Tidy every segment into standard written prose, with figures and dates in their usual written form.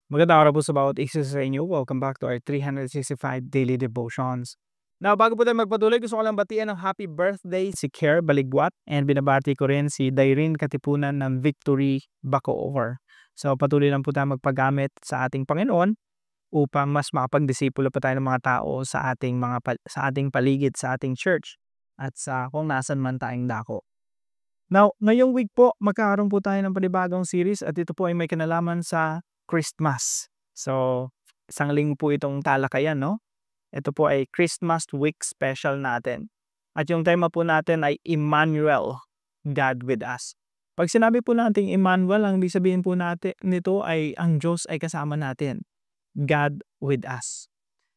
Magandang araw po sa bawat isa sa inyo. Welcome back to our 365 Daily Devotions. Now, bago po tayo magpatuloy, gusto ko lang batian ng happy birthday si Care Baligwat and binabati ko rin si Dairin Katipunan ng Victory Bacoor. So, patuloy lang po tayo magpagamit sa ating Panginoon upang mas makapagdisipulo pa tayo ng mga tao sa ating sa ating paligid, sa ating church at sa kung nasan man tayong dako. Now, ngayong week po, magkakaroon po tayo ng panibagong series at ito po ay may kinalaman sa Christmas. So, isang linggo po itong talakayan, no? Ito po ay Christmas week special natin. At yung tema po natin ay Emmanuel, God with us. Pag sinabi po natin Emmanuel, ang ibig sabihin po natin nito ay ang Diyos ay kasama natin. God with us.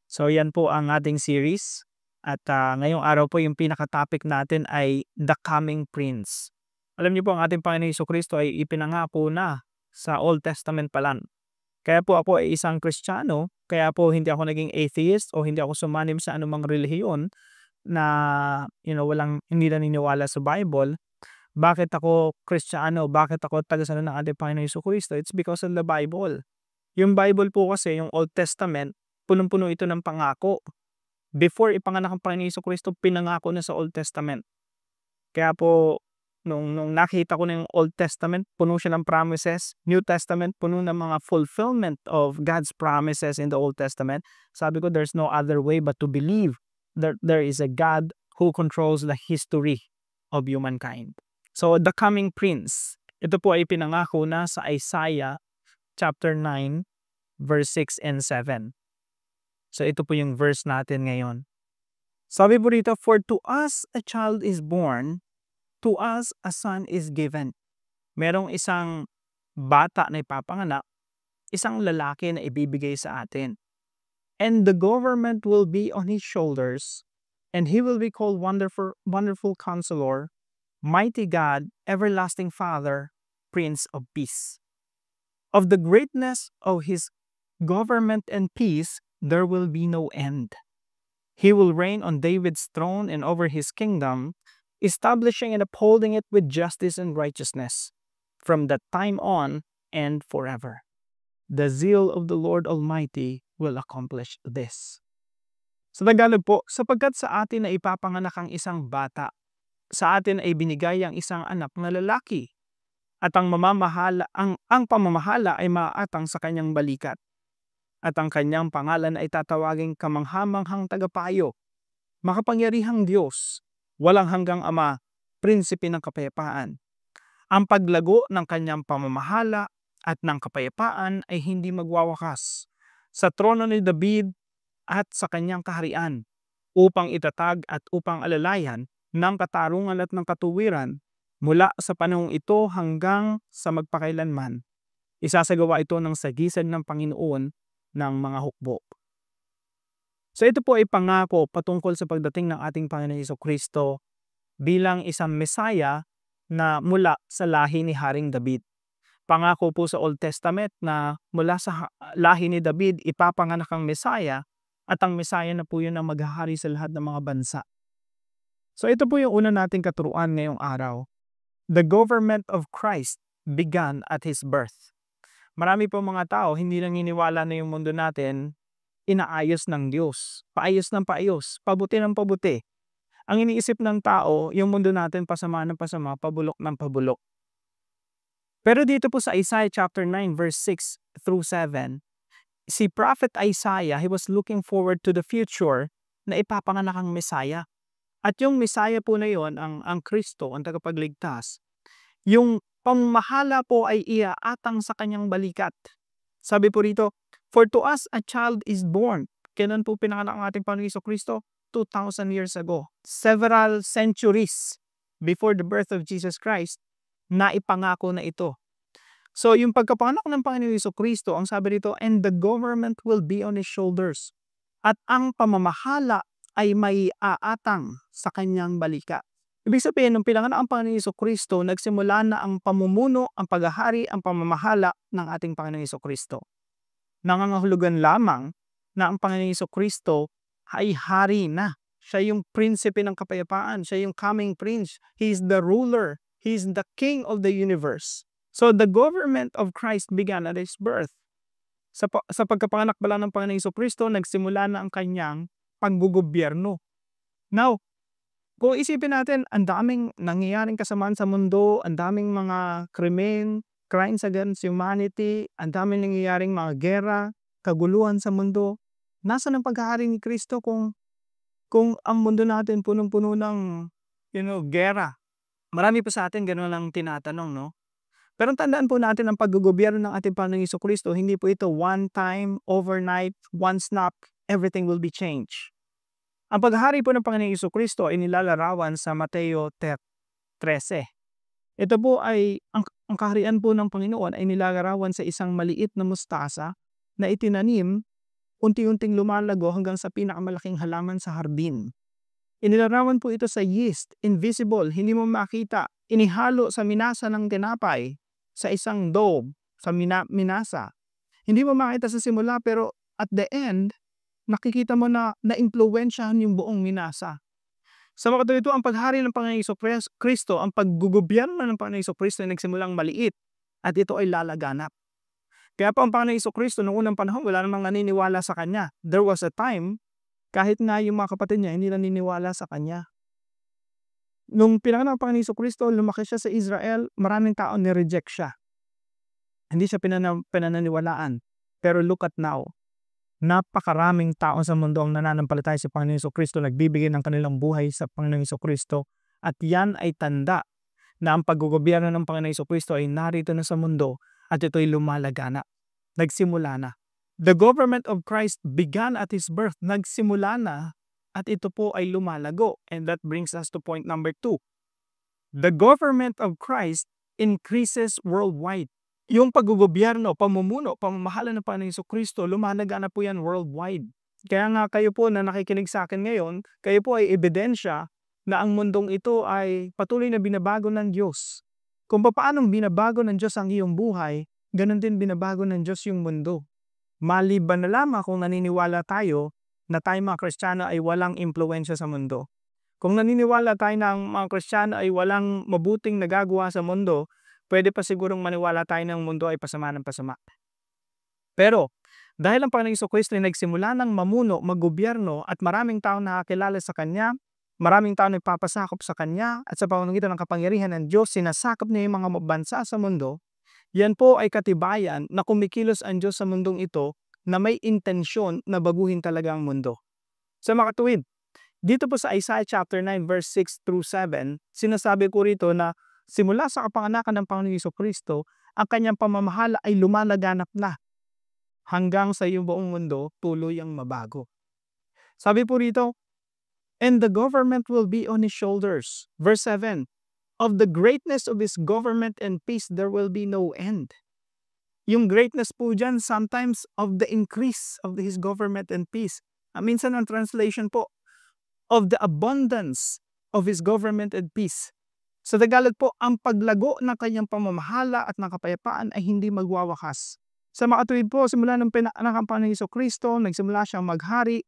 So, yan po ang ating series. At ngayong araw po yung pinaka-topic natin ay The Coming Prince. Alam niyo po, ang ating Panginoon Jesucristo ay ipinangako na sa Old Testament pa lang. Kaya po ako ay isang Kristiyano, kaya po hindi ako naging atheist o hindi ako sumanim sa anumang relihiyon na hindi naniniwala sa Bible. Bakit ako Kristiyano? Bakit ako tagasunod ng ating Panginoon Jesucristo? It's because of the Bible. Yung Bible po kasi, yung Old Testament, punong-puno ito ng pangako. Before ipanganak ang Panginoon Jesucristo, pinangako na sa Old Testament. Kaya po, nung nakita ko na yung Old Testament, puno siya ng promises. New Testament, puno ng mga fulfillment of God's promises in the Old Testament. Sabi ko, there's no other way but to believe that there is a God who controls the history of humankind. So, the coming prince, ito po ay pinangako na sa Isaiah chapter 9, verse 6 and 7. So, ito po yung verse natin ngayon. Sabi po rito, "For to us a child is born, to us a son is given." Merong isang bata na ipapanganak, isang lalaki na ibibigay sa atin. "And the government will be on his shoulders, and he will be called Wonderful Counselor, Mighty God, Everlasting Father, Prince of Peace. Of the greatness of his government and peace, there will be no end. He will reign on David's throne and over his kingdom, establishing and upholding it with justice and righteousness from that time on and forever. The zeal of the Lord Almighty will accomplish this." Sa Tagalog po, sapagkat sa atin na ipapanganak ang isang bata, sa atin ay binigay ang isang anak na lalaki, at ang pamamahala ay maaatang sa kanyang balikat. At ang kanyang pangalan ay tatawaging Kamanghamanghang Tagapayo, Makapangyarihang Diyos, Walang Hanggang Ama, Prinsipe ng Kapayapaan. Ang paglago ng kanyang pamamahala at ng kapayapaan ay hindi magwawakas sa trono ni David at sa kanyang kaharian, upang itatag at upang alalayan ng katarungan at ng katuwiran mula sa panahong ito hanggang sa magpakailanman. Isasagawa ito ng sagisag ng Panginoon ng mga hukbo. So ito po ay pangako patungkol sa pagdating ng ating Panginoon Jesucristo bilang isang Mesaya na mula sa lahi ni Haring David. Pangako po sa Old Testament na mula sa lahi ni David ipapanganak ang Mesaya, at ang Mesaya na po yun ang maghahari sa lahat ng mga bansa. So ito po yung una nating katuruan ngayong araw. The government of Christ began at His birth. Marami po mga tao hindi naniniwala na yung mundo natin inaayos ng Diyos. Paayos ng paayos, pabuti ng pabuti. Ang iniisip ng tao, yung mundo natin pasama ng pasama, pabulok ng pabulok. Pero dito po sa Isaiah chapter 9 verse 6 through 7, si Prophet Isaiah, he was looking forward to the future na ipapanganak ang Messiah. At yung Messiah po na yon, ang Kristo, ang tagapagligtas, yung pamamahala po ay iaatang sa kanyang balikat. Sabi po rito, "For to us a child is born." Kailan po pinanganak ang ating Panginoon Jesucristo? 2,000 years ago. Several centuries before the birth of Jesus Christ, na ipangako na ito. So yung pagkapanganak ng Panginoon Jesucristo, ang sabi rito, "And the government will be on His shoulders." At ang pamamahala ay may aatang sa kanyang balikat. Ibig sabihin, nung pinanganak ang Panginoon Jesucristo, nagsimula na ang pamumuno, ang paghahari, ang pamamahala ng ating Panginoon Jesucristo. Nangangahulugan lamang na ang Panginoon Jesucristo ay hari na. Siya yung prinsipe ng kapayapaan. Siya yung coming prince. He is the ruler. He is the king of the universe. So the government of Christ began at His birth. Sa pagkapanganak pala ng Panginoong Jesucristo, nagsimula na ang kanyang paggogobyerno. Now, kung isipin natin, ang daming nangyayaring kasamaan sa mundo, ang daming mga krimen, crimes against humanity, ang daming nangyayaring mga giyera, kaguluhan sa mundo. Nasaan ang paghahari ni Kristo kung ang mundo natin punong-puno ng, giyera? Marami pa sa atin gano'n ang tinatanong, no? Pero tandaan po natin ang paggogobyerno ng ating Panginoong Jesucristo, hindi po ito one time, overnight, one snap, everything will be changed. Ang paghahari po ng Panginoong Jesucristo ay nilalarawan sa Mateo 13. Ito po ay, ang kaharian po ng Panginoon ay nilalarawan sa isang maliit na mustasa na itinanim, unti-unting lumalago hanggang sa pinakamalaking halaman sa hardin. Inilarawan po ito sa yeast, invisible, hindi mo makita, inihalo sa minasa ng tinapay, sa isang dough, sa minasa. Hindi mo makita sa simula pero at the end, nakikita mo na na-impluwensyahan yung buong minasa. Sa mga ito, ang paghari ng Panginoong Jesucristo, ang paggugobyerno ng Panginoong Jesucristo ay nagsimulang maliit at ito ay lalaganap. Kaya po ang Panginoong Jesucristo noong unang panahon, wala namang naniniwala sa Kanya. There was a time, kahit nga yung mga kapatid niya, hindi naniniwala sa Kanya. Nung pinanganak ang Panginoong Jesucristo, lumaki siya sa Israel, maraming tao ni-reject siya. Hindi siya pinananiwalaan. Pero look at now. Napakaraming tao sa mundo ang nananampalataya sa Panginoong Jesucristo, nagbibigay ng kanilang buhay sa Panginoong Jesucristo. At yan ay tanda na ang paggogobyerno ng Panginoong Jesucristo ay narito na sa mundo at ito'y lumalagana. Nagsimula na. The government of Christ began at His birth. Nagsimula na at ito po ay lumalago. And that brings us to point number 2. The government of Christ increases worldwide. Yung paggogobyerno, pamumuno, pamamahala ng Panginoong Jesucristo, lumalagana po yan worldwide. Kaya nga kayo po na nakikinig sa akin ngayon, kayo po ay ebidensya na ang mundong ito ay patuloy na binabago ng Diyos. Kung paano binabago ng Diyos ang iyong buhay, ganun din binabago ng Diyos yung mundo. Maliban na lamang kung naniniwala tayo na tayo mga Kristiyano ay walang impluwensya sa mundo. Kung naniniwala tayo na ang mga Kristiyano ay walang mabuting nagagawa sa mundo, pwede pa sigurong maniwala tayo ng mundo ay pasama ng pasama. Pero, dahil ang Panginoong Jesucristo ay nagsimula ng mamuno, maggobyerno at maraming tao nakakilala sa Kanya, maraming tao nagpapasakop sa Kanya at sa pamamagitan ng kapangyarihan ng Diyos, sinasakop niya yung mga bansa sa mundo, yan po ay katibayan na kumikilos ang Diyos sa mundong ito na may intensyon na baguhin talaga ang mundo. Sa mga katuwid, dito po sa Isaiah chapter 9 verse 6 through 7, sinasabi ko rito na simula sa kapanganakan ng Panginoong Jesucristo, ang kanyang pamamahala ay lumalaganap na hanggang sa iyong buong mundo tuloy ang mabago. Sabi po rito, and the government will be on His shoulders. Verse 7, of the greatness of His government and peace there will be no end. Yung greatness po dyan, sometimes of the increase of His government and peace. Minsan ang translation po, of the abundance of His government and peace. Sa Tagalog po, ang paglago ng kanyang pamamahala at ng kapayapaan ay hindi magwawakas. Sa makatuwid po, simula ng pinanganak ang Panginoong Jesucristo, nagsimula siyang maghari.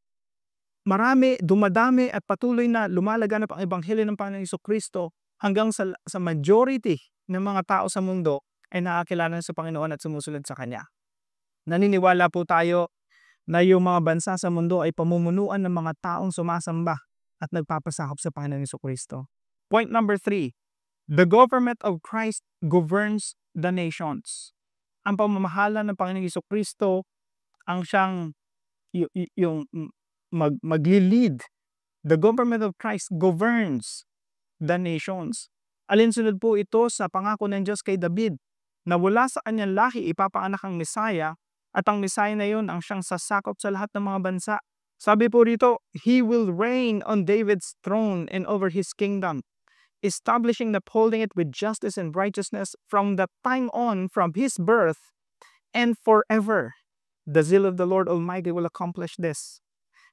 Marami, dumadami at patuloy na lumalaganap ang ebanghelyo ng Panginoong Jesucristo hanggang sa majority ng mga tao sa mundo ay nakakilala sa Panginoon at sumusunod sa Kanya. Naniniwala po tayo na yung mga bansa sa mundo ay pamumunuan ng mga taong sumasamba at nagpapasakop sa Panginoong Jesucristo. Point number 3, the government of Christ governs the nations. Ang pamamahala ng Panginoong Jesucristo ang siyang yung magli-lead. The government of Christ governs the nations. Alinsunod po ito sa pangako ng Diyos kay David na wala sa kanyang lahi ipapanganak ang Mesaya at ang Mesaya na yun ang siyang sasakop sa lahat ng mga bansa. Sabi po rito, He will reign on David's throne and over His kingdom, establishing and upholding it with justice and righteousness from the time on, from His birth, and forever. The zeal of the Lord Almighty will accomplish this.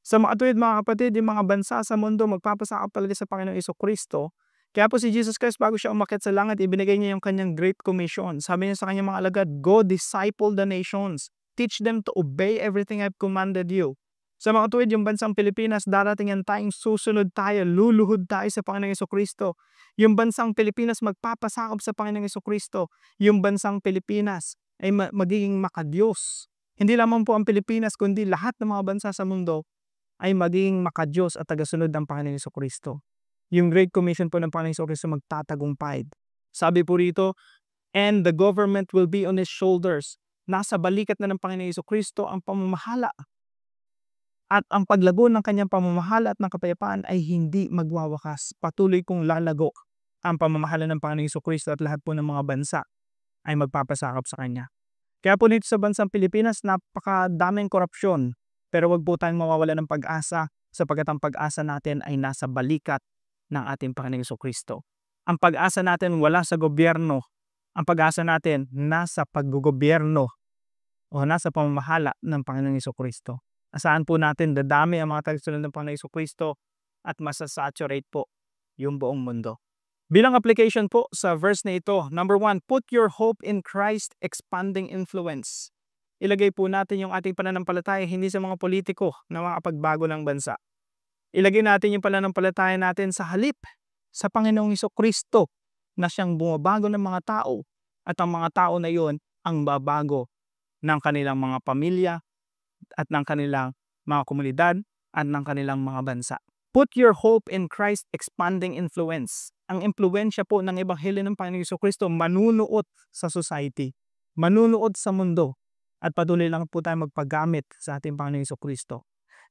Sa mga tuwid mga kapatid, yung mga bansa sa mundo magpapasakop talaga sa Panginoong Jesucristo. Kaya po si Jesus Christ bago siya umakyat sa langit, ibinigay niya yung kanyang Great Commission. Sabi niya sa kanyang mga alagad, go disciple the nations. Teach them to obey everything I've commanded you. Sa mga tuwid, yung bansang Pilipinas, darating yan tayong susunod tayo, luluhod tayo sa Panginoong Jesucristo. Yung bansang Pilipinas magpapasakop sa Panginoong Jesucristo. Yung bansang Pilipinas ay magiging makadiyos. hindi lamang po ang Pilipinas kundi lahat ng mga bansa sa mundo ay maging makadiyos at tagasunod ng Panginoong Jesucristo. Yung Great Commission po ng Panginoong Jesucristo magtatagumpay. Sabi po rito, and the government will be on his shoulders. Nasa balikat na ng Panginoong Jesucristo ang pamamahala. At ang paglago ng kanyang pamamahala at ng kapayapaan ay hindi magwawakas. Patuloy kong lalago ang pamamahala ng Panginoong Jesucristo at lahat po ng mga bansa ay magpapasakop sa kanya. Kaya po dito sa bansang Pilipinas, napakadaming korupsyon. Pero wag po tayong mawawala ng pag-asa sapagkat ang pag-asa natin ay nasa balikat ng ating Panginoong Jesucristo. Ang pag-asa natin wala sa gobyerno. Ang pag-asa natin nasa paggogobyerno o nasa pamamahala ng Panginoong Jesucristo. Asahan po natin dadami ang mga tagasunod ng Panginoong Jesucristo at masasaturate po yung buong mundo. Bilang application po sa verse na ito, number 1, put your hope in Christ expanding influence. Ilagay po natin yung ating pananampalataya hindi sa mga politiko na makapagbago ng bansa. Ilagay natin yung pananampalataya natin sa halip sa Panginoong Jesucristo na siyang bumabago ng mga tao at ang mga tao na iyon ang babago ng kanilang mga pamilya at ng kanilang mga komunidad at ng kanilang mga bansa. Put your hope in Christ expanding influence. Ang impluensya po ng Ebanghelyo ng Panginoong Jesucristo manunuot sa society, manunuot sa mundo. At patuloy lang po tayo magpagamit sa ating Panginoong Jesucristo.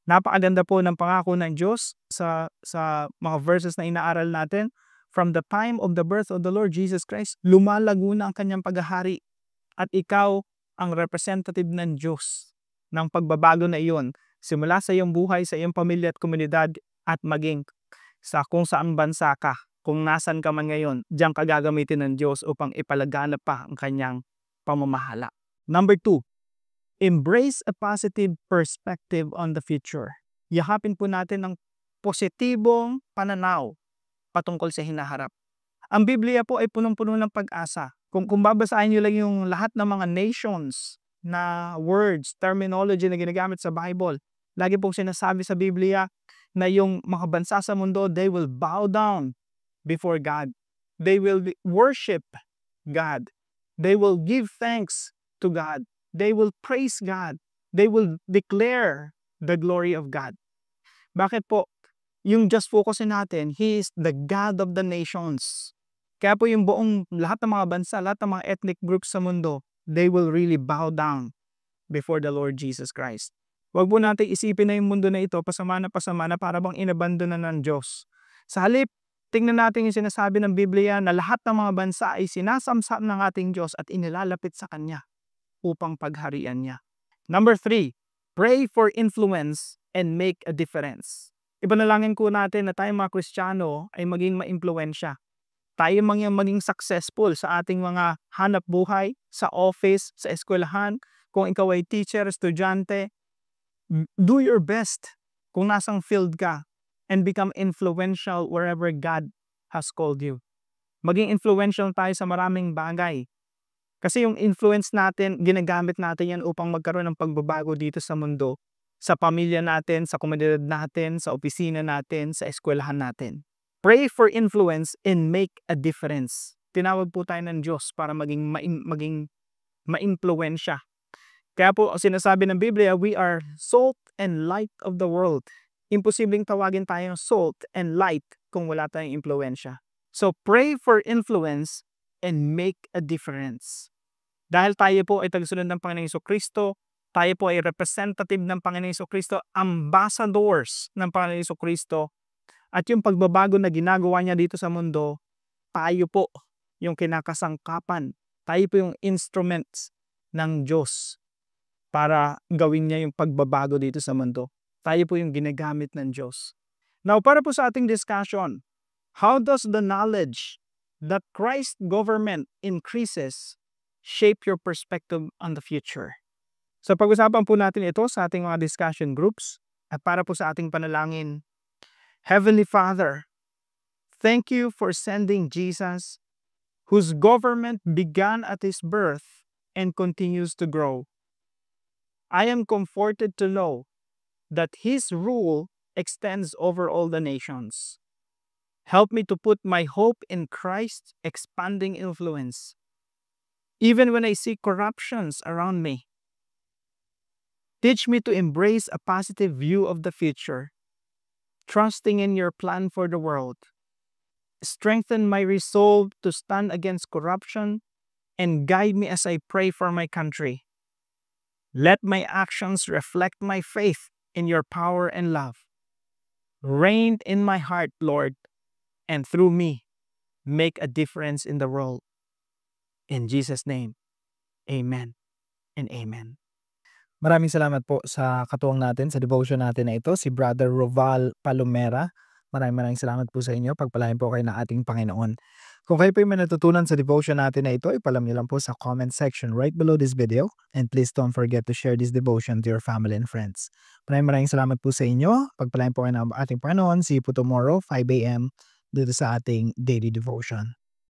Napakaganda po ng pangako ng Diyos sa mga verses na inaaral natin. From the time of the birth of the Lord Jesus Christ, lumalago na ang kanyang paghahari. At ikaw ang representative ng Diyos ng pagbabago na iyon. Simula sa iyong buhay, sa iyong pamilya at komunidad at maging sa kung saan bansa ka. Kung nasan ka man ngayon, diyan ka gagamitin ng Diyos upang ipalaganap pa ang kanyang pamamahala. Number 2. Embrace a positive perspective on the future. Yakapin po natin ang positibong pananaw patungkol sa hinaharap. Ang Biblia po ay punong-puno ng pag-asa. Kung babasahin niyo lang yung lahat ng mga nations na words, terminology na ginagamit sa Bible, lagi pong sinasabi sa Biblia na yung mga bansa sa mundo, they will bow down before God. They will worship God. They will give thanks to God. They will praise God. They will declare the glory of God. Bakit po? Yung just focusin natin, He is the God of the nations. Kaya po yung buong lahat ng mga bansa, lahat ng mga ethnic groups sa mundo, they will really bow down before the Lord Jesus Christ. Huwag po natin isipin na yung mundo na ito, pasama na para bang inabandon na ng Diyos. Sa halip, tingnan natin yung sinasabi ng Biblia na lahat ng mga bansa ay sinasamsam ng ating Diyos at inilalapit sa Kanya upang pagharian niya. Number 3, pray for influence and make a difference. Ipanalangin ko natin na tayong mga Kristiyano ay maging maimpluwensya. Tayo maging successful sa ating mga hanap buhay, sa office, sa eskwelahan. Kung ikaw ay teacher, estudyante, do your best kung nasang field ka and become influential wherever God has called you. Maging influential tayo sa maraming bagay. Kasi yung influence natin, ginagamit natin yan upang magkaroon ng pagbabago dito sa mundo, sa pamilya natin, sa komunidad natin, sa opisina natin, sa eskwelahan natin. Pray for influence and make a difference. Tinawag po tayo ng Diyos para maging ma-impluwensya. Kaya po sinasabi ng Biblia, we are salt and light of the world. Imposibleng tawagin tayong salt and light kung wala tayong impluwensya. So pray for influence and make a difference. Dahil tayo po ay tagasunod ng Panginoong Jesucristo, tayo po ay representative ng Panginoong Jesucristo, ambassadors ng Panginoong Jesucristo, at yung pagbabago na ginagawa niya dito sa mundo, tayo po yung kinakasangkapan, tayo po yung instruments ng Diyos para gawin niya yung pagbabago dito sa mundo. Tayo po yung ginagamit ng Diyos. Now, para po sa ating discussion, how does the knowledge that Christ's government increases shape your perspective on the future? So pag-usapan po natin ito sa ating mga discussion groups at para po sa ating panalangin. Heavenly Father, thank you for sending Jesus, whose government began at His birth and continues to grow. I am comforted to know that His rule extends over all the nations. Help me to put my hope in Christ's expanding influence. Even when I see corruptions around me, Teach me to embrace a positive view of the future, trusting in your plan for the world. Strengthen my resolve to stand against corruption and guide me as I pray for my country. Let my actions reflect my faith in your power and love. Reign in my heart, Lord, and through me, make a difference in the world. In Jesus' name, amen and amen. Maraming salamat po sa katuwang natin sa devotion natin na ito, si Brother Roval Palomera. Maraming salamat po sa inyo. Pagpalain po kayo ng ating Panginoon. Kung kayo po yung may natutunan sa devotion natin na ito, ipalam niyo lang po sa comment section right below this video. And please don't forget to share this devotion to your family and friends. Maraming salamat po sa inyo. Pagpalain po kayo ng ating Panginoon. See you po tomorrow, 5 a.m. dito sa ating daily devotion.